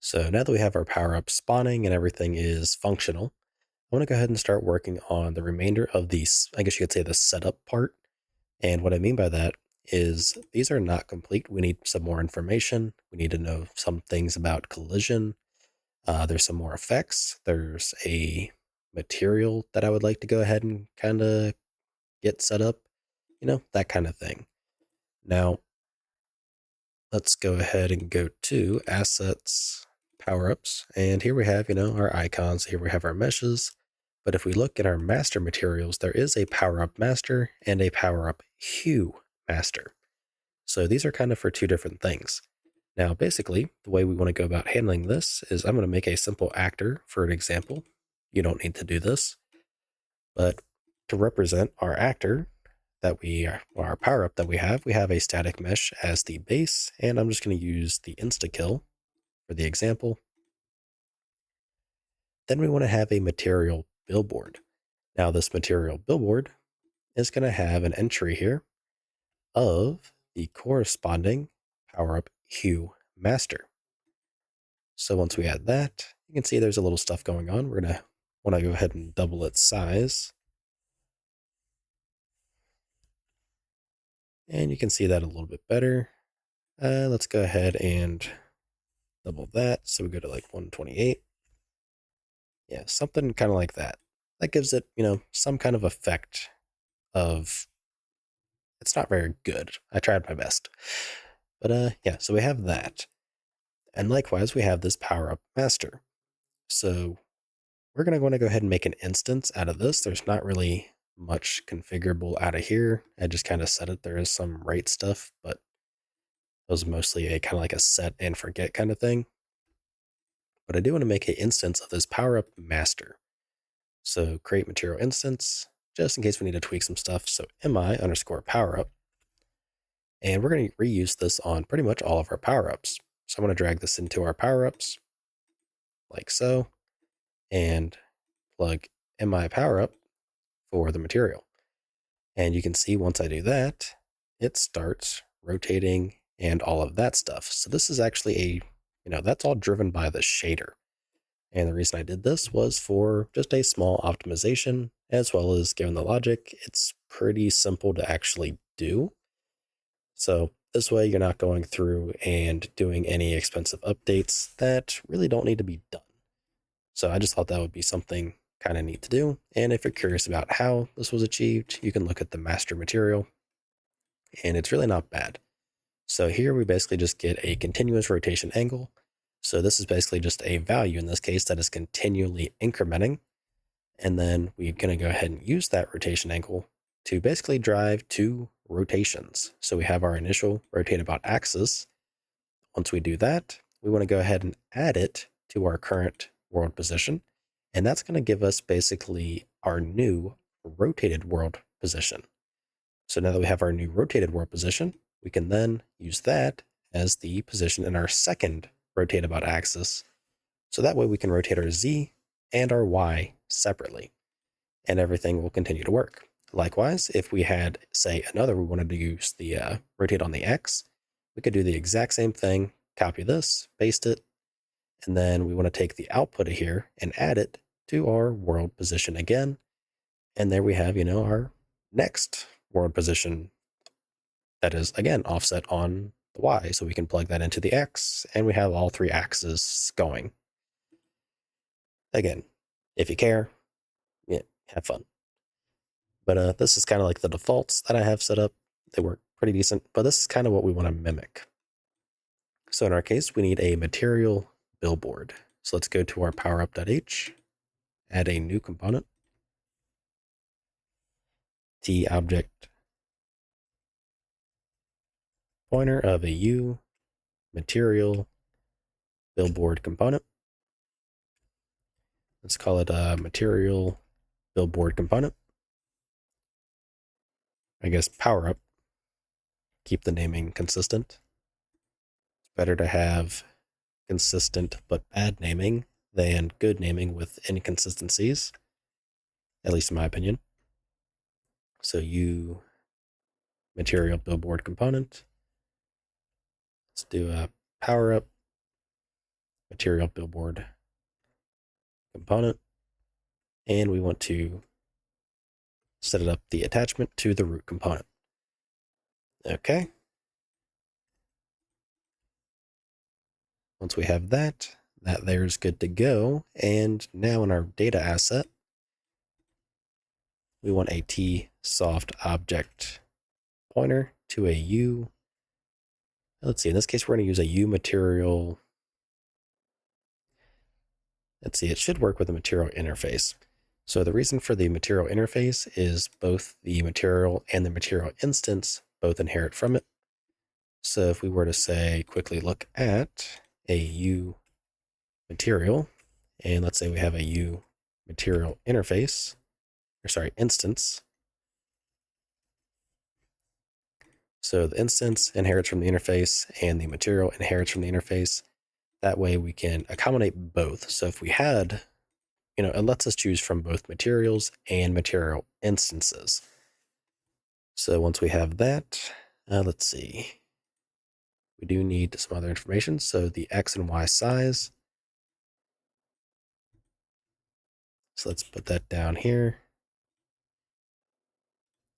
So now that we have our power up spawning and everything is functional, I want to go ahead and start working on the remainder of these, I guess you could say the setup part. And what I mean by that is these are not complete. We need some more information. We need to know some things about collision. There's some more effects. There's a material that I would like to go ahead and kind of get set up, that kind of thing. Now, let's go ahead and go to assets, power ups. And here we have, our icons. Here we have our meshes. But if we look at our master materials, there is a power up master and a power up hue master. So these are kind of for two different things. Now, basically, the way we want to go about handling this is I'm going to make a simple actor for an example. You don't need to do this, but to represent our actor that our power up that we have a static mesh as the base, and I'm just going to use the insta kill for the example. Then we want to have a material billboard. Now, this material billboard is going to have an entry here of the corresponding power up hue master. So once we add that, you can see there's a little stuff going on. We're going to want to go ahead and double its size. And you can see that a little bit better. Let's go ahead and double that. So we go to like 128. Yeah, something kind of like that. That gives it, some kind of effect of, it's not very good. I tried my best. But yeah, so we have that. And likewise, we have this power up master. So we're going to want to go ahead and make an instance out of this. There's not really much configurable out of here. I just kind of set it. There is some rate stuff, but it was mostly a kind of like a set and forget kind of thing. But I do want to make an instance of this power up master. So create material instance, just in case we need to tweak some stuff. So mi underscore power up. And we're going to reuse this on pretty much all of our power ups. So I'm going to drag this into our power ups like so, and plug mi power up for the material. And you can see once I do that, it starts rotating and all of that stuff. So this is actually that's all driven by the shader. And the reason I did this was for just a small optimization, as well as given the logic, it's pretty simple to actually do. So this way you're not going through and doing any expensive updates that really don't need to be done. So I just thought that would be something kind of neat to do. And if you're curious about how this was achieved, you can look at the master material, and it's really not bad. So here we basically just get a continuous rotation angle. So this is basically just a value in this case that is continually incrementing. And then we're going to go ahead and use that rotation angle to basically drive two rotations. So we have our initial rotate about axis. Once we do that, we want to go ahead and add it to our current world position. And that's going to give us basically our new rotated world position. So now that we have our new rotated world position, we can then use that as the position in our second rotate about axis. So that way we can rotate our Z and our Y separately, and everything will continue to work. Likewise, if we had, say, we wanted to use the rotate on the X, we could do the exact same thing, copy this, paste it, and then we want to take the output of here and add it to our world position again. And there we have, our next world position that is, again, offset on the Y. So we can plug that into the X, and we have all three axes going. Again, if you care, yeah, have fun. But this is kind of like the defaults that I have set up. They work pretty decent, but this is kind of what we want to mimic. So in our case, we need a material billboard. So let's go to our powerup.h, add a new component, t object pointer of a u material billboard component. Let's call it a material billboard component. I guess power up. Keep the naming consistent. It's better to have consistent but bad naming than good naming with inconsistencies, at least in my opinion. So u material billboard component. Let's do a power up material billboard component, and we want to set it up the attachment to the root component. Okay. Once we have that there's good to go. And now in our data asset, we want a tsoft object pointer to a U. Let's see, in this case, we're going to use a U material. Let's see, it should work with the material interface. So the reason for the material interface is both the material and the material instance both inherit from it. So if we were to say, quickly look at a U material, and let's say we have a U material interface, or sorry, instance. So the instance inherits from the interface and the material inherits from the interface. That way we can accommodate both. So if we had, it lets us choose from both materials and material instances. So once we have that, let's see. We do need some other information. So the X and Y size. So let's put that down here.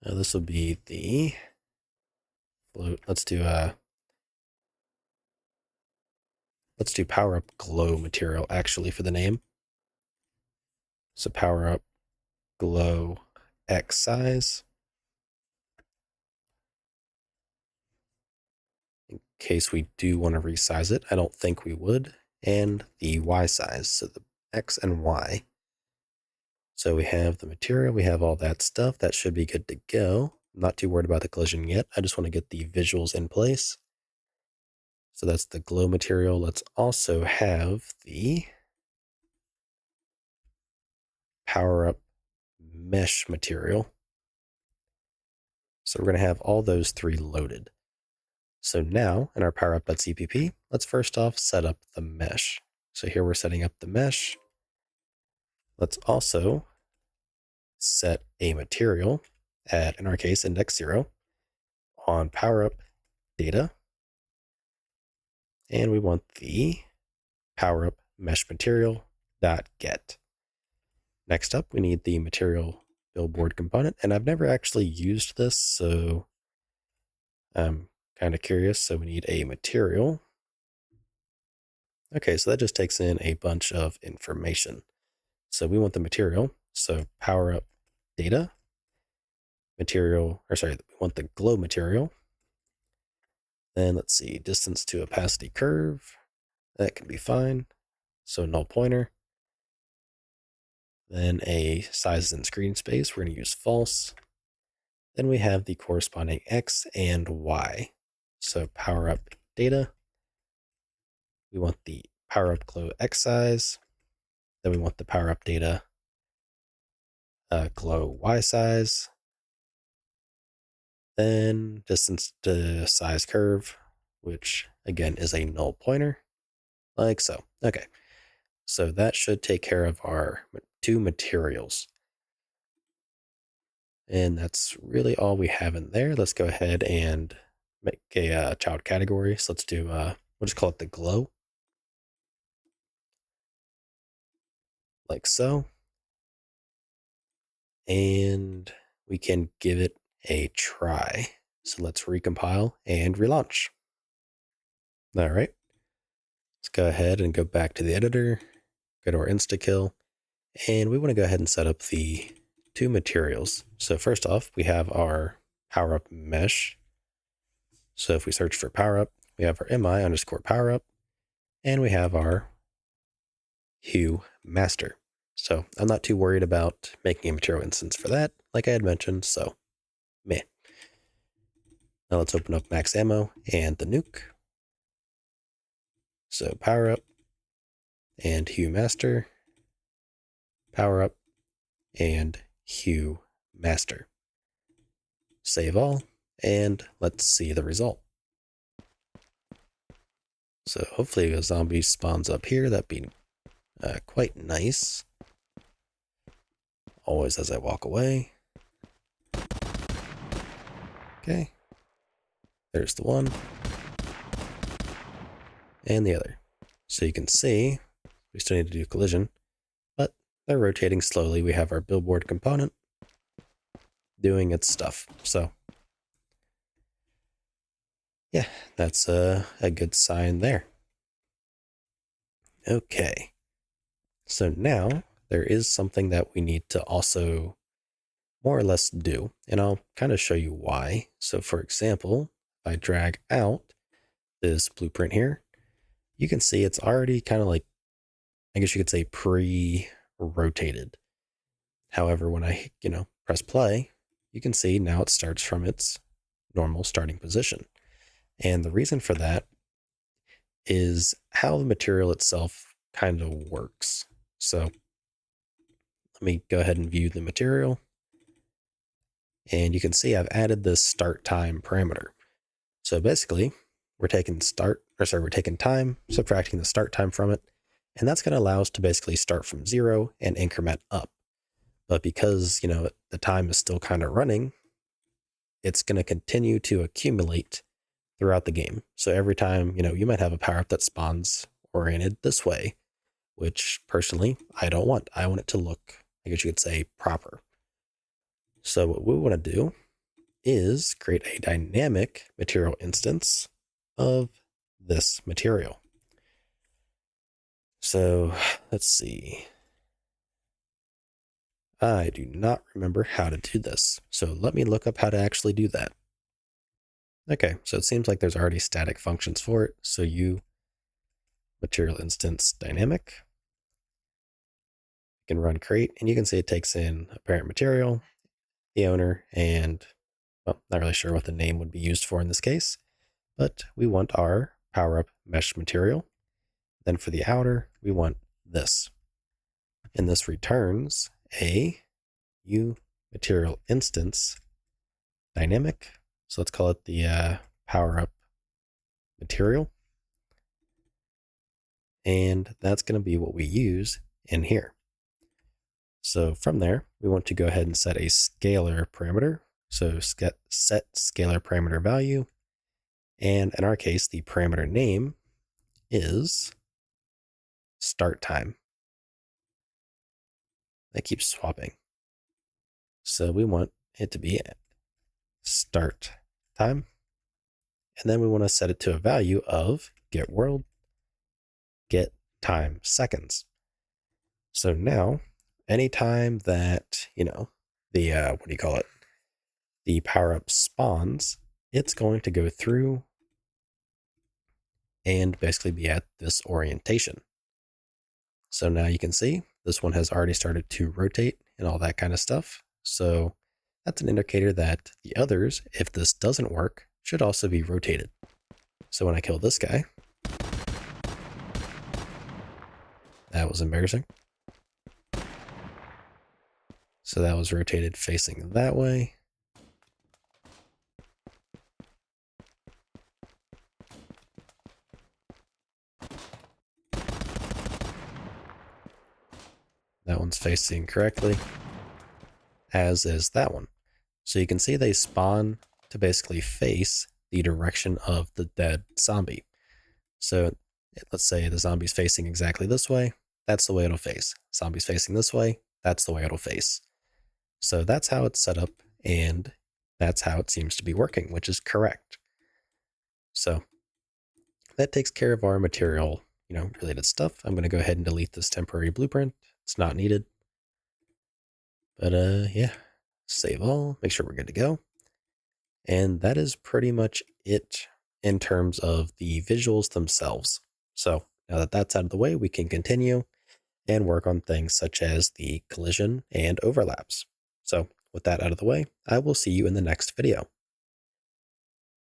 This will be the float. Let's do Powerup glow material actually for the name. So Powerup glow X size. In case we do want to resize it, I don't think we would. And the Y size, so the X and Y. So we have the material, we have all that stuff. That should be good to go. I'm not too worried about the collision yet. I just want to get the visuals in place. So that's the glow material. Let's also have the Powerup mesh material. So we're going to have all those three loaded. So now in our powerup.cpp, let's first off set up the mesh. So here we're setting up the mesh. Let's also set a material at, in our case, index 0 on Powerup data. And we want the Powerup mesh material dot get. Next up, we need the material billboard component. And I've never actually used this, so I'm kind of curious. So we need a material. Okay, so that just takes in a bunch of information. So we want the material. So Powerup data material, we want the glow material. Then let's see, distance to opacity curve. That can be fine. So null pointer. Then a size and screen space, we're going to use false. Then we have the corresponding X and Y. So Powerup data. We want the Powerup glow X size. Then we want the Powerup data glow Y size. Then distance to size curve, which again is a null pointer, like so. Okay, so that should take care of our two materials. And that's really all we have in there. Let's go ahead and make a child category. So let's do, we'll just call it the glow. Like so. And we can give it a try. So let's recompile and relaunch. All right. Let's go ahead and go back to the editor, go to our insta-kill, and we want to go ahead and set up the two materials. So first off, we have our Powerup mesh. So if we search for Powerup, we have our mi underscore Powerup, and we have our hue master. So I'm not too worried about making a material instance for that, like I had mentioned, so meh. Now let's open up max ammo and the nuke. So Powerup and hue master, Powerup and hue master. Save all, and let's see the result. So hopefully a zombie spawns up here. That'd be quite nice. Always as I walk away. Okay. There's the one. And the other. So you can see we still need to do collision, but they're rotating slowly. We have our billboard component doing its stuff. So yeah, that's a good sign there. Okay, so now there is something that we need to also more or less do, and I'll kind of show you why. So for example, if I drag out this blueprint here, you can see it's already kind of like, I guess you could say pre-rotated. However, when I, press play, you can see now it starts from its normal starting position. And the reason for that is how the material itself kind of works. So let me go ahead and view the material. And you can see I've added this start time parameter. So basically, we're taking time, subtracting the start time from it, and that's going to allow us to basically start from 0 and increment up. But because, the time is still kind of running, it's going to continue to accumulate throughout the game. So every time, you might have a power up that spawns oriented this way, which personally I don't want. I want it to look, I guess you could say, proper. So what we want to do is create a dynamic material instance of this material. So let's see. I do not remember how to do this. So let me look up how to actually do that. Okay, so it seems like there's already static functions for it. So you material instance dynamic, you can run create, and you can see it takes in a parent material, the owner, and, well, not really sure what the name would be used for in this case, but we want our power up mesh material. Then for the outer, we want this. And this returns a U material instance dynamic. So let's call it the power up material. And that's going to be what we use in here. So from there, we want to go ahead and set a scalar parameter. So set scalar parameter value. And in our case, the parameter name is start time. That keeps swapping. So we want it to be start time. And then we want to set it to a value of get world, get time seconds. So now, anytime that, the, what do you call it? The power up spawns, it's going to go through and basically be at this orientation. So now you can see this one has already started to rotate and all that kind of stuff. So that's an indicator that the others, if this doesn't work, should also be rotated. So when I kill this guy, that was embarrassing. So that was rotated facing that way. That one's facing correctly, as is that one. So you can see they spawn to basically face the direction of the dead zombie. So let's say the zombie's facing exactly this way. That's the way it'll face. Zombie's facing this way. That's the way it'll face. So that's how it's set up, and that's how it seems to be working, which is correct. So that takes care of our material, related stuff. I'm going to go ahead and delete this temporary blueprint. It's not needed. But yeah, save all, make sure we're good to go. And that is pretty much it in terms of the visuals themselves. So now that that's out of the way, we can continue and work on things such as the collision and overlaps. So with that out of the way, I will see you in the next video.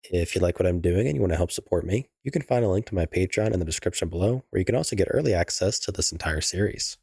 If you like what I'm doing and you want to help support me, you can find a link to my Patreon in the description below, where you can also get early access to this entire series.